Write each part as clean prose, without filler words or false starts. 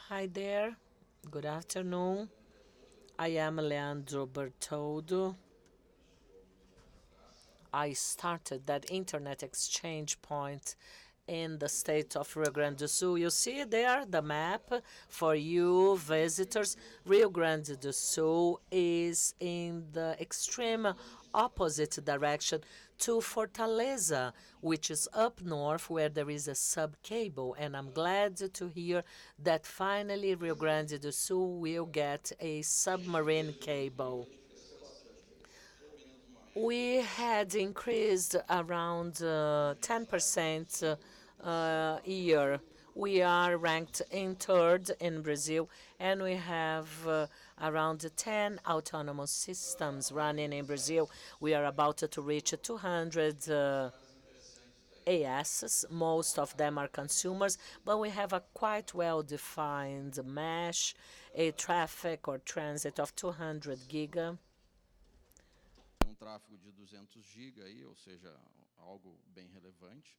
Hi there. Good afternoon. I am Leandro Bertoldo. I started that internet exchange point in the state of Rio Grande do Sul. You see there the map for you visitors. Rio Grande do Sul is in the extreme opposite direction to Fortaleza, which is up north where there is a sub cable. And I'm glad to hear that finally Rio Grande do Sul will get a submarine cable. We had increased around 10% year. We are ranked in third in Brazil, and we have around 10 autonomous systems running in Brazil. We are about to reach 200 ASs. Most of them are consumers, but we have a quite well-defined mesh, a traffic or transit of 200 giga. Tráfego de 200 GB aí, ou seja, algo bem relevante.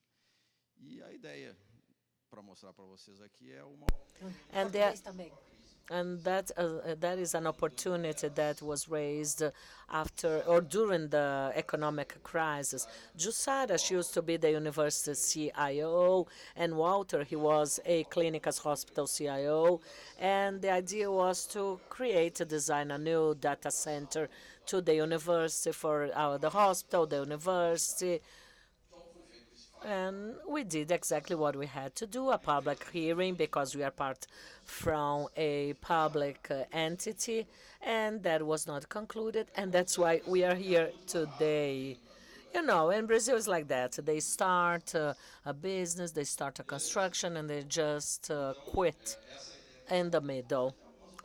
E a ideia para mostrar para vocês aqui é uma And there, and that is an opportunity that was raised after or during the economic crisis. Jussara, she used to be the university CIO, and Walter, he was a clinics hospital CIO, and the idea was to create, to design a new data center to the university for the hospital, the university, and we did exactly what we had to do, a public hearing, because we are part from a public entity, and that was not concluded, and that's why we are here today. You know, in Brazil it's like that. They start a business, they start a construction, and they just quit in the middle,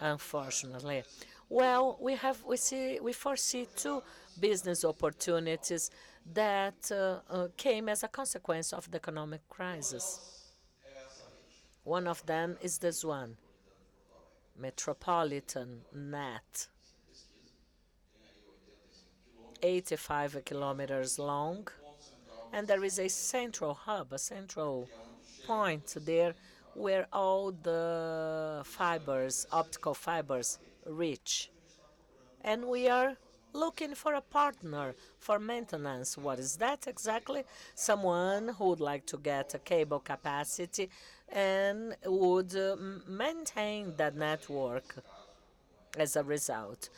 unfortunately. Well, we foresee two business opportunities that came as a consequence of the economic crisis. One of them is this one, Metropolitan Net, 85 kilometers long, and there is a central hub, a central point there where all the fibers, optical fibers, reach. And we are looking for a partner for maintenance. What is that exactly? Someone who would like to get a cable capacity and would maintain that network. As a result,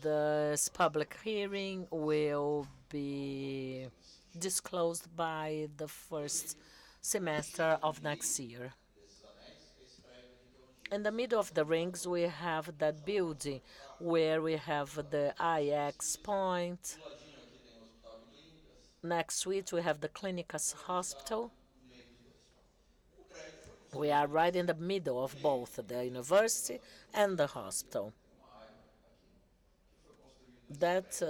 this public hearing will be disclosed by the first semester of next year. In the middle of the rings, we have that building where we have the IX point. Next to it, we have the Clinicas Hospital. We are right in the middle of both the university and the hospital. That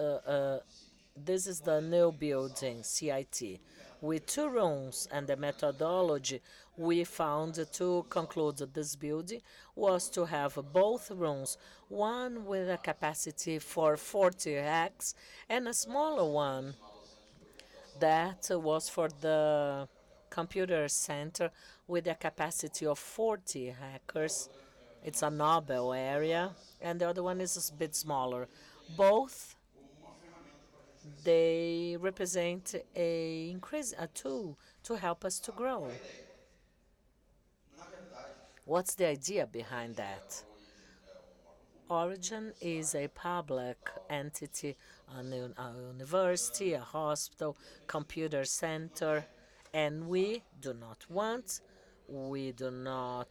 this is the new building, CIT, with two rooms, and the methodology we found to conclude this building was to have both rooms, one with a capacity for 40 racks and a smaller one that was for the computer center with a capacity of 40 hackers. It's a Nobel area, and the other one is a bit smaller. Both they represent a tool to help us to grow. What's the idea behind that? Origin is a public entity, a university, a hospital, computer center, and we do not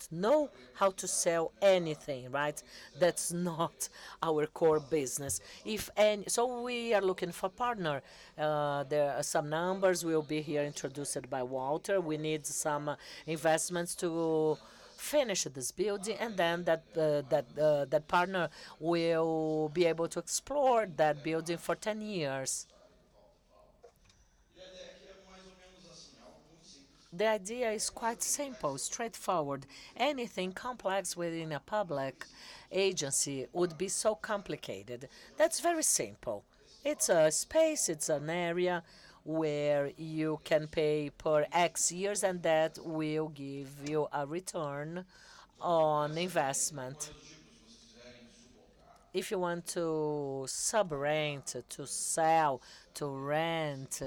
know how to sell anything, right? That's not our core business. If any, so we are looking for partner. There are some numbers will be here introduced by Walter. We need some investments to finish this building, and then that partner will be able to explore that building for 10 years. The idea is quite simple, straightforward. Anything complex within a public agency would be so complicated. That's very simple. It's a space, it's an area where you can pay per X years, and that will give you a return on investment. If you want to sub-rent, to sell, to rent,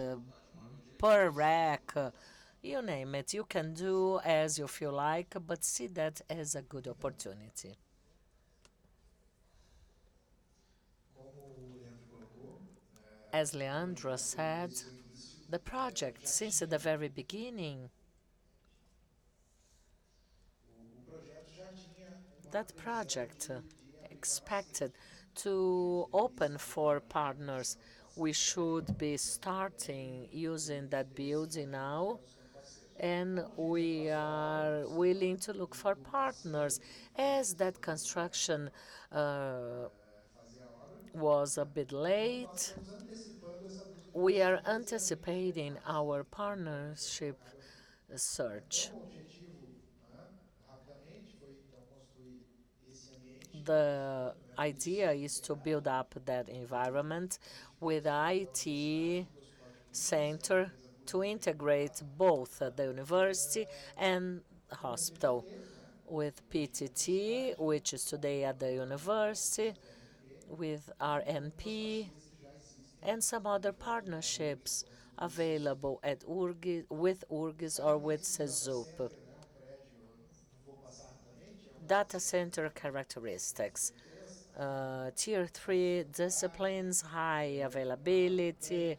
per rack, you name it, you can do as you feel like, but see that as a good opportunity. As Leandro said, the project, since the very beginning, that project expected to open for partners. We should be starting using that building now, and we are willing to look for partners. As that construction was a bit late, we are anticipating our partnership search. The idea is to build up that environment with IT center to integrate both the university and hospital, with PTT, which is today at the university, with RNP, and some other partnerships available at with URGS or with CESUP. Data center characteristics. Tier 3 disciplines, high availability,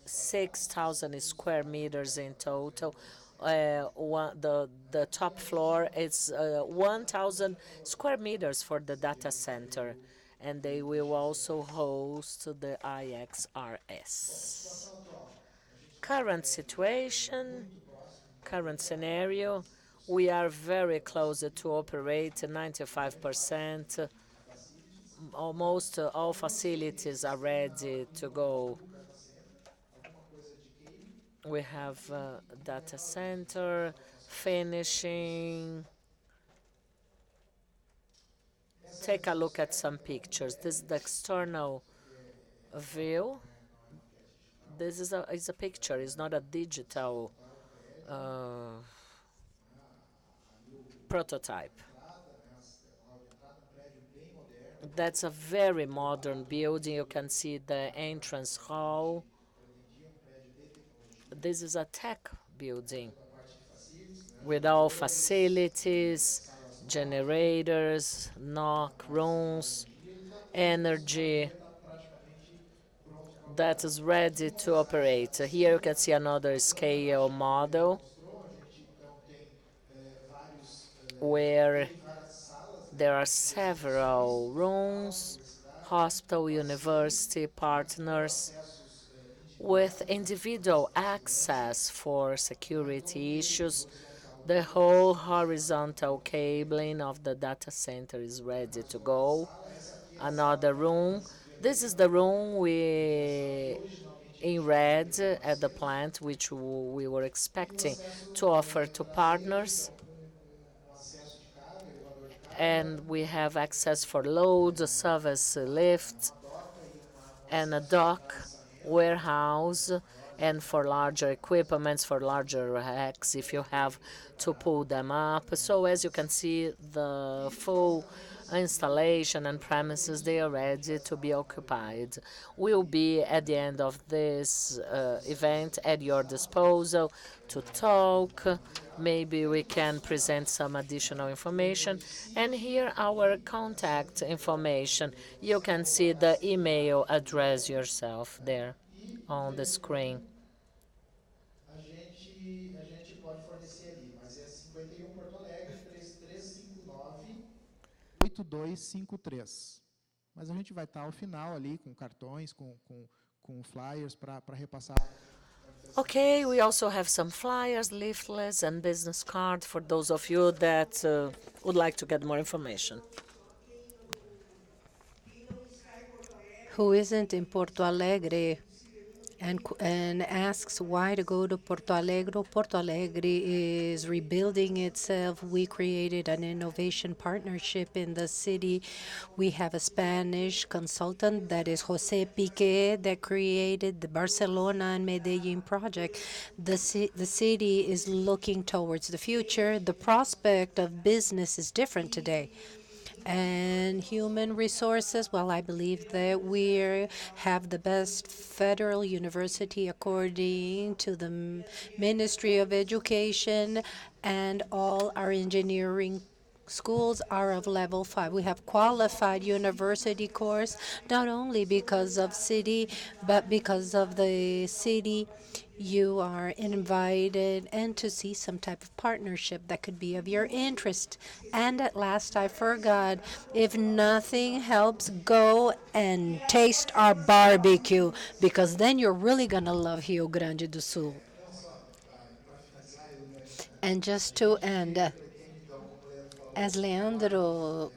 6,000 square meters in total. The top floor is 1,000 square meters for the data center, and they will also host the IXRS. Current situation, current scenario, we are very close to operate 95%. Almost all facilities are ready to go. We have data center, finishing. Take a look at some pictures. This is the external view. This is a picture, it's not a digital prototype. That's a very modern building. You can see the entrance hall. This is a tech building with all facilities, generators, NOC rooms, energy that is ready to operate. Here you can see another scale model where there are several rooms, hospital, university partners, with individual access for security issues. The whole horizontal cabling of the data center is ready to go. Another room. This is the room we in red at the plant, which we were expecting to offer to partners. And we have access for loads, service lift, and a dock, warehouse, and for larger equipments, for larger racks, if you have to pull them up. So as you can see, the full installation and premises, they are ready to be occupied. We'll be at the end of this event at your disposal to talk. Maybe we can present some additional information. And here our contact information. You can see the email address yourself there on the screen. A gente pode fornecer ali, mas é 51 Porto Alegre 3359 8253. Mas a gente vai estar ao final ali com cartões, com flyers para repassar. Okay, we also have some flyers, leaflets, and business cards for those of you that would like to get more information. Who isn't in Porto Alegre and asks why to go to Porto Alegre. Porto Alegre is rebuilding itself. We created an innovation partnership in the city. We have a Spanish consultant, that is Jose Piqué, that created the Barcelona and Medellin project. The city is looking towards the future. The prospect of business is different today. And human resources, well, I believe that we have the best federal university according to the Ministry of Education, and all our engineering schools are of level 5. We have qualified university course, not only because of city, but because of the city. You are invited and to see some type of partnership that could be of your interest. And at last, I forgot, if nothing helps, go and taste our barbecue, because then you're really going to love Rio Grande do Sul. And just to end, as Leandro,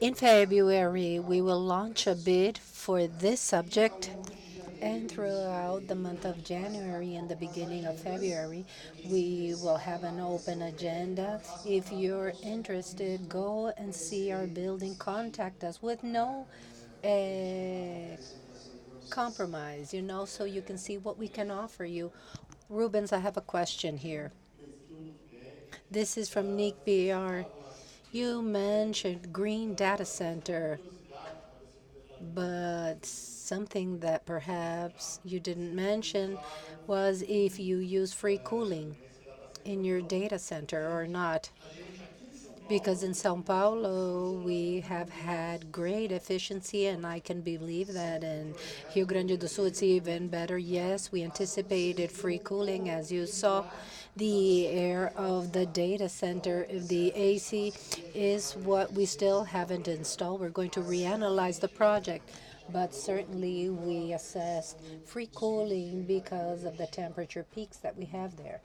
in February, we will launch a bid for this subject. And throughout the month of January and the beginning of February, we will have an open agenda. If you're interested, go and see our building. Contact us with no compromise, so you can see what we can offer you. Rubens, I have a question here. This is from NIC.br. You mentioned green data center, but something that perhaps you didn't mention was if you use free cooling in your data center or not. Because in São Paulo, we have had great efficiency, and I can believe that in Rio Grande do Sul, it's even better. Yes, we anticipated free cooling, as you saw. The air of the data center, the AC, is what we still haven't installed. We're going to reanalyze the project. But certainly we assessed free cooling because of the temperature peaks that we have there.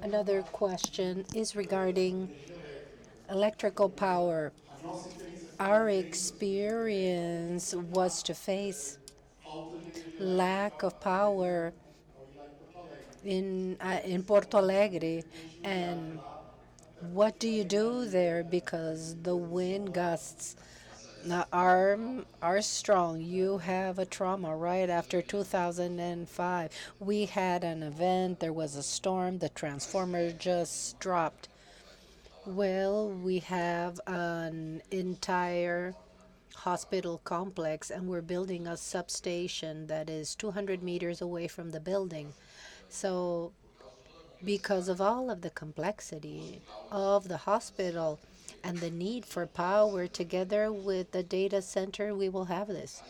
Another question is regarding electrical power. Our experience was to face lack of power in Porto Alegre. And what do you do there? Because the wind gusts are strong. You have a trauma right after 2005. We had an event, there was a storm, the transformer just dropped. Well, we have an entire hospital complex, and we're building a substation that is 200 meters away from the building. So because of all of the complexity of the hospital and the need for power together with the data center, we will have this.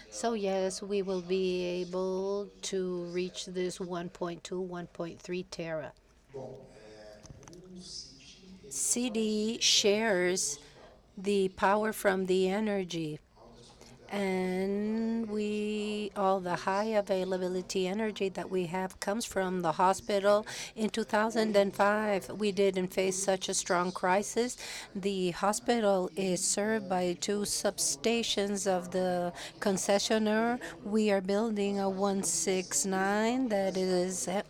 So yes, we will be able to reach this 1.2, 1.3 tera. CITI shares the power from the energy, and all the high availability energy that we have comes from the hospital. In 2005, we didn't face such a strong crisis. The hospital is served by 2 substations of the concessionaire. We are building a 169 that is a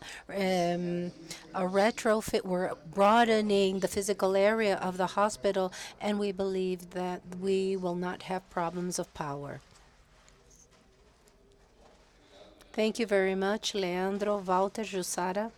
retrofit. We're broadening the physical area of the hospital, and we believe that we will not have problems of power. Thank you very much, Leandro, Walter, Jussara.